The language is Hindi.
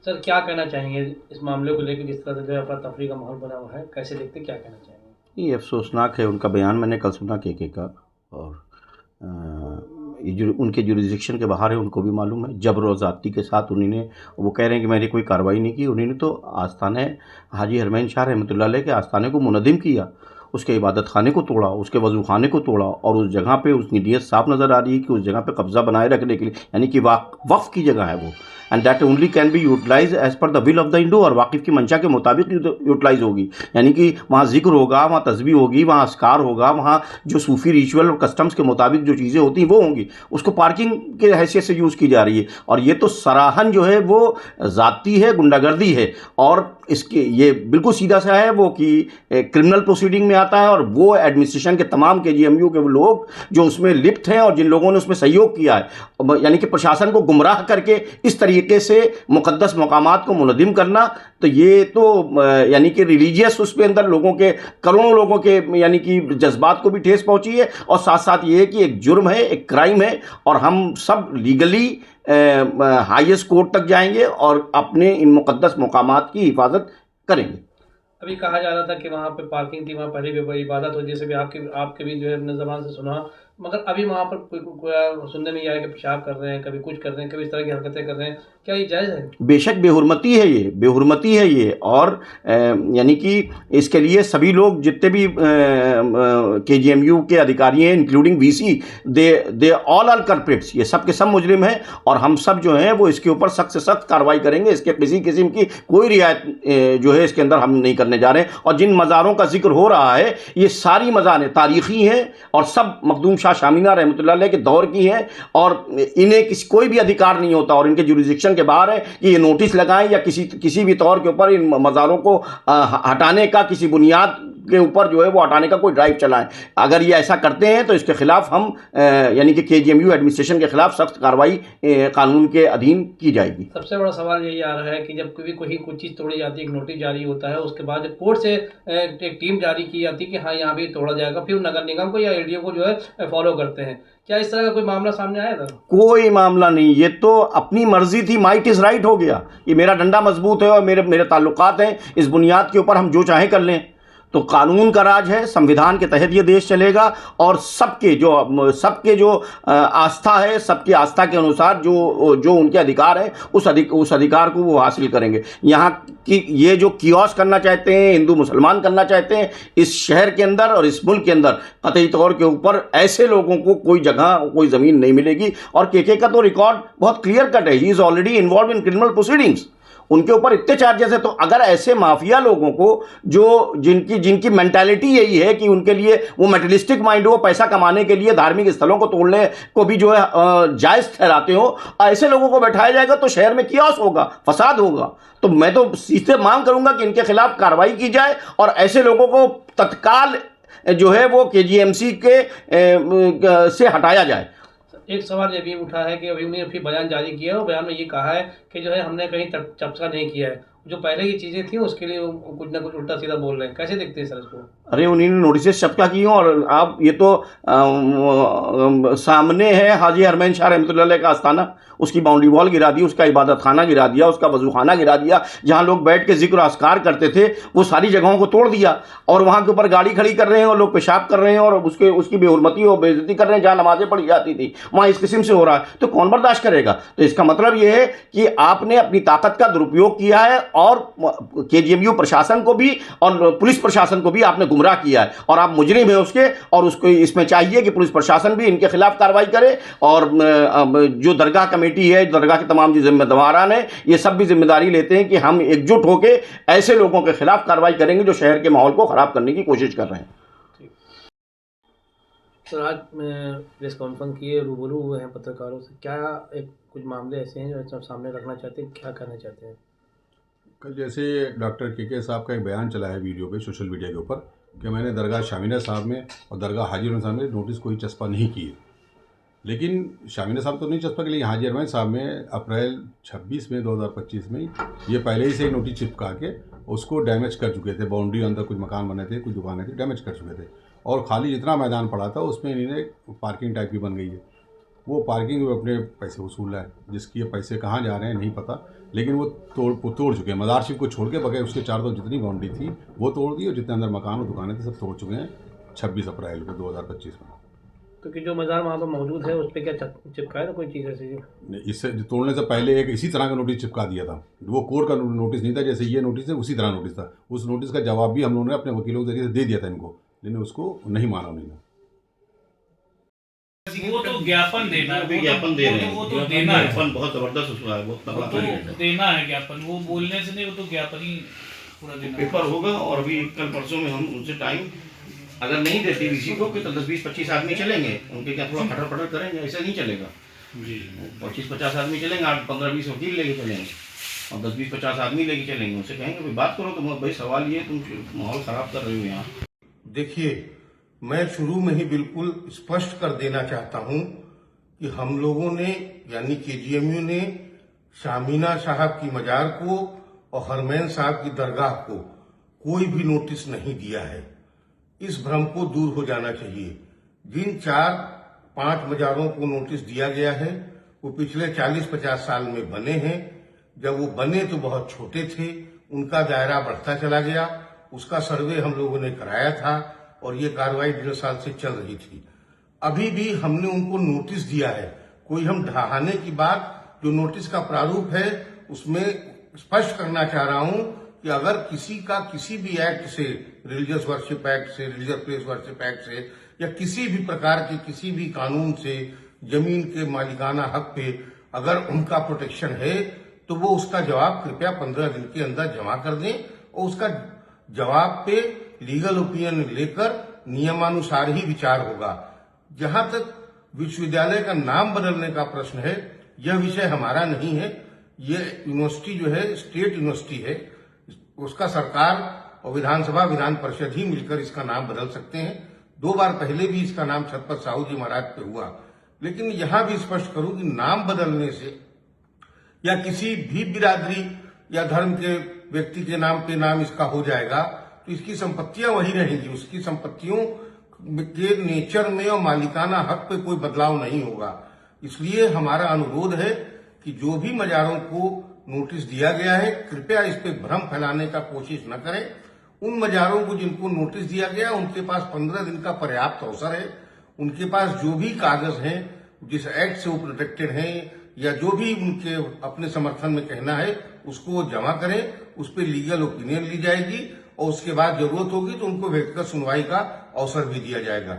सर क्या कहना चाहेंगे इस मामले को लेकर, जिस तरह से अफरा तफरी का माहौल बना हुआ है, कैसे देखते, क्या कहना चाहेंगे? ये अफ़सोसनाक है, उनका बयान मैंने कल सुना केके का। और ये जो उनके जुरिसडिक्शन के बाहर है, उनको भी मालूम है। जबर और ज़्यादती के साथ उन्होंने, वो कह रहे हैं कि मैंने कोई कार्रवाई नहीं की। उन्होंने तो आस्थाने हाजी हरमैन शाह रहमतुल्लाह अलैह के आस्थाने को मुनद्दिम किया, उसके इबादत खाने को तोड़ा, उसके वज़ू खाने को तोड़ा, और उस जगह पे उसकी नीयत साफ नज़र आ रही है कि उस जगह पे कब्ज़ा बनाए रखने के लिए, यानी कि वक्फ़ की जगह है वो, and that only can be utilise as per the will of the इंडो, और वाकिफ़ की मंशा के मुताबिक यूटिलाइज होगी। यानी कि वहाँ ज़िक्र होगा, वहाँ तस्बीह होगी, वहाँ अस्कार होगा, वहाँ जो सूफ़ी रिचुअल और कस्टम्स के मुताबिक जो चीज़ें होती हैं वो होंगी। उसको पार्किंग के हैसियत से यूज़ की जा रही है, और ये तो सराहन जो है वो ज़ाती है, गुंडागर्दी है। और इसके ये बिल्कुल सीधा सा है वो कि क्रिमिनल प्रोसीडिंग में आता है, और वो एडमिनिस्ट्रेशन के तमाम KGMU के वो लोग जो उसमें लिप्त हैं और जिन लोगों ने उसमें सहयोग किया है, यानी कि प्रशासन को गुमराह करके इस तरीके से मुक़द्दस मकामात को मुनज़्ज़िम करना, तो ये तो यानी कि रिलीजियस उसके अंदर लोगों के, करोड़ों लोगों के यानी कि जज्बात को भी ठेस पहुंची है। और साथ साथ ये है कि एक जुर्म है, एक क्राइम है, और हम सब लीगली हाईएस्ट कोर्ट तक जाएंगे और अपने इन मुक़द्दस मकामात की हिफाजत करेंगे। अभी कहा जा रहा था कि वहाँ पे पार्किंग थी, वहाँ पहले भी इबादत हो, जैसे भी आपके भी जो है अपने ज़बान से सुना, मगर अभी वहाँ पर कोई सुनने में ये आया कि पेशाब कर रहे हैं, कभी कुछ कर रहे हैं, कभी इस तरह की हरकतें कर रहे हैं। क्या ये जायज़ है? बेशक बेहुरमती है ये, बेहुरमती है ये। और यानी कि इसके लिए सभी लोग जितने भी KGMU के अधिकारी हैं, including VC, they all are culprits, ये सब के सब मुजरिम हैं। और हम सब जो हैं वो इसके ऊपर सख्त से सख्त कार्रवाई करेंगे। इसके किसी किस्म की कोई रियायत जो है इसके अंदर हम नहीं करने जा रहे हैं। और जिन मज़ारों का जिक्र हो रहा है, ये सारी मज़ारें तारीख़ी हैं और सब मखदूम शाह शामीना रहमतुल्लाह अलैह के दौर की हैं, और इन्हें कोई भी अधिकार नहीं होता और इनके जुरिसडिक्शन के बाहर है कि ये नोटिस लगाएं या किसी भी तौर के ऊपर इन मज़ारों को हटाने का, किसी बुनियाद के ऊपर जो है वो हटाने का कोई ड्राइव चलाएं। अगर ये ऐसा करते हैं तो इसके खिलाफ हम यानी कि KGMU एडमिनिस्ट्रेशन के खिलाफ सख्त कार्रवाई कानून के अधीन की जाएगी। सबसे बड़ा सवाल यही आ रहा है कि जब कभी कोई कुछ चीज़ तोड़ी जाती है, एक नोटिस जारी होता है, उसके बाद जब कोर्ट से एक टीम जारी की जाती है कि हाँ यहाँ भी तोड़ा जाएगा, फिर नगर निगम को या LDO को जो है फॉलो करते हैं। क्या इस तरह का कोई मामला सामने आया था? कोई मामला नहीं, ये तो अपनी मर्जी थी, माइट इज़ राइट हो गया कि मेरा डंडा मजबूत है और मेरे ताल्लुकात हैं, इस बुनियाद के ऊपर हम जो चाहें कर लें। तो कानून का राज है, संविधान के तहत ये देश चलेगा, और सबके जो आस्था है, सबकी आस्था के अनुसार जो उनके अधिकार हैं, उस अधिकार को वो हासिल करेंगे। यहाँ की ये जो कियोस करना चाहते हैं, हिंदू मुसलमान करना चाहते हैं, इस शहर के अंदर और इस मुल्क के अंदर कतई तौर के ऊपर ऐसे लोगों को कोई जगह, कोई ज़मीन नहीं मिलेगी। और KK का तो रिकॉर्ड बहुत क्लियर कट है, he is already involve in criminal proceedings. उनके ऊपर इतने चार्जेस है। तो अगर ऐसे माफिया लोगों को, जो जिनकी मेंटालिटी यही है कि उनके लिए वो मेटलिस्टिक माइंड हो, पैसा कमाने के लिए धार्मिक स्थलों को तोड़ने को भी जो है जायज़ ठहराते हो, ऐसे लोगों को बैठाया जाएगा तो शहर में कियास होगा, फसाद होगा। तो मैं तो सीधे मांग करूंगा कि इनके खिलाफ कार्रवाई की जाए और ऐसे लोगों को तत्काल जो है वो KGMC से हटाया जाए। एक सवाल ये भी उठा है कि अभी उन्होंने फिर बयान जारी किया है और बयान में ये कहा है कि जो है हमने कहीं चर्चा नहीं किया है, जो पहले की चीज़ें थी उसके लिए वो कुछ ना कुछ उल्टा सीधा बोल रहे हैं। कैसे देखते हैं सर इसको? अरे उन्होंने नोटिस चपका की हो, और आप ये तो सामने है हाजी हरमैन शाह रहमतुल्लाह अलैह का आस्थाना, उसकी बाउंड्री वॉल गिरा दी, उसका इबादत खाना गिरा दिया, उसका वजू खाना गिरा दिया, जहाँ लोग बैठ के जिक्र अस्कार करते थे वो सारी जगहों को तोड़ दिया, और वहाँ के ऊपर गाड़ी खड़ी कर रहे हैं और लोग पेशाब कर रहे हैं और उसकी बेहुरमती और बेइज्जती कर रहे हैं। जहाँ नमाजें पढ़ी जाती थी वहाँ इस किस्म से हो रहा है, तो कौन बर्दाश्त करेगा? तो इसका मतलब ये है कि आपने अपनी ताकत का दुरुपयोग किया है, और KGMU प्रशासन को भी और पुलिस प्रशासन को भी आपने गुमराह किया है, और आप मुजरिम हैं उसके। और उसको इसमें चाहिए कि पुलिस प्रशासन भी इनके खिलाफ कार्रवाई करे, और जो दरगाह कमेटी है, दरगाह के तमाम जो जिम्मेदारान हैं, ये सब भी जिम्मेदारी लेते हैं कि हम एकजुट होकर ऐसे लोगों के खिलाफ कार्रवाई करेंगे जो शहर के माहौल को ख़राब करने की कोशिश कर रहे हैं। सर आज प्रेस कॉन्फ्रेंस किए, रूबरू हुए हैं पत्रकारों से, क्या कुछ मामले ऐसे हैं जो सामने रखना चाहते हैं, क्या करना चाहते हैं? कल जैसे डॉक्टर KK साहब का एक बयान चला है वीडियो पे, सोशल मीडिया के ऊपर, कि मैंने दरगाह शामीना साहब में और दरगाह हाजी हरमैन साहब में नोटिस कोई चस्पा नहीं किए। लेकिन शामीना साहब तो नहीं चस्पा के लिए हाजी हरमैन साहब में अप्रैल 26 में 2025 में ये पहले ही से नोटिस चिपका के उसको डैमेज कर चुके थे। बाउंड्री अंदर कुछ मकान बने थे, कुछ दुकानें थी, डैमेज कर चुके थे, और खाली जितना मैदान पड़ा था उसमें इन्होंने पार्किंग टाइप की बन गई है। वो पार्किंग में अपने पैसे वसूल रहा है, जिसकी ये पैसे कहाँ जा रहे हैं नहीं पता। लेकिन वो तोड़ चुके हैं। मज़ार शरीफ को छोड़ के बगैर उसके चारों तरफ जितनी बाउंड्री थी वो तोड़ दी, और जितने अंदर मकान और दुकानें थी सब तोड़ चुके हैं 26 अप्रैल को 2025 में। तो कि जो मज़ार वहाँ पर मौजूद है उस पर क्या चिपकाया था कोई चीज़ ऐसी? नहीं, इससे तोड़ने से पहले एक इसी तरह का नोटिस चिपका दिया था। वो कोर्ट का नोटिस नहीं था, जैसे ये नोटिस है उसी तरह नोटिस था। उस नोटिस का जवाब भी हम लोगों ने अपने वकीलों के जरिए से दे दिया था इनको, लेकिन उसको नहीं माना उन्होंने। वो तो ज्ञापन देना है, ज्ञापन दे रहे हैं, वो तो देना है, ज्ञापन बहुत जबरदस्त उसका है, वो तो देना है ज्ञापन, वो बोलने से नहीं, वो तो ज्ञापन ही पूरा देना है। पेपर होगा। और अभी कल परसों में हम उनसे टाइम अगर नहीं देते डीसी को कि तो 10-20-25 आदमी चलेंगे, उनके क्या थोड़ा फटर फटर करेंगे, ऐसा नहीं चलेगा। 25-50 आदमी चलेंगे, 8-15-20 वकील लेके चलेंगे और 10-20-50 आदमी लेके चलेंगे। उनसे कहेंगे भाई बात करो, तो भाई सवाल ये तुम माहौल ख़राब कर रहे हो यहाँ। देखिए, मैं शुरू में ही बिल्कुल स्पष्ट कर देना चाहता हूं कि हम लोगों ने यानी केजीएमयू ने शामीना साहब की मजार को और हरमैन साहब की दरगाह को कोई भी नोटिस नहीं दिया है। इस भ्रम को दूर हो जाना चाहिए। जिन 4-5 मजारों को नोटिस दिया गया है वो पिछले 40-50 साल में बने हैं। जब वो बने तो बहुत छोटे थे, उनका दायरा बढ़ता चला गया। उसका सर्वे हम लोगों ने कराया था और ये कार्रवाई 1.5 साल से चल रही थी। अभी भी हमने उनको नोटिस दिया है। कोई हम ढहाने की बात, जो नोटिस का प्रारूप है उसमें स्पष्ट करना चाह रहा हूं कि अगर किसी का किसी भी एक्ट से, रिलीजियस वर्शिप एक्ट से, रिलीजियस प्लेस वर्शिप एक्ट से या किसी भी प्रकार के किसी भी कानून से जमीन के मालिकाना हक पे अगर उनका प्रोटेक्शन है तो वो उसका जवाब कृपया 15 दिन के अंदर जमा कर दें और उसका जवाब पे लीगल ओपिनियन लेकर नियमानुसार ही विचार होगा। जहां तक विश्वविद्यालय का नाम बदलने का प्रश्न है, यह विषय हमारा नहीं है। ये यूनिवर्सिटी जो है स्टेट यूनिवर्सिटी है, उसका सरकार और विधानसभा विधान परिषद ही मिलकर इसका नाम बदल सकते हैं। 2 बार पहले भी इसका नाम छत्रपति साहू जी महाराज पे हुआ। लेकिन यहां भी स्पष्ट करूं कि नाम बदलने से या किसी भी बिरादरी या धर्म के व्यक्ति के नाम पे नाम इसका हो जाएगा तो इसकी संपत्तियां वही रहेंगी। उसकी संपत्तियों के नेचर में और मालिकाना हक पे कोई बदलाव नहीं होगा। इसलिए हमारा अनुरोध है कि जो भी मजारों को नोटिस दिया गया है, कृपया इस पे भ्रम फैलाने का कोशिश न करें। उन मजारों को जिनको नोटिस दिया गया उनके पास 15 दिन का पर्याप्त अवसर है। उनके पास जो भी कागज हैं, जिस एक्ट से वो प्रोटेक्टेड हैं या जो भी उनके अपने समर्थन में कहना है उसको वो जमा करें। उस पर लीगल ओपिनियन ली जाएगी और उसके बाद जरूरत होगी तो उनको व्यक्तिगत सुनवाई का अवसर भी दिया जाएगा।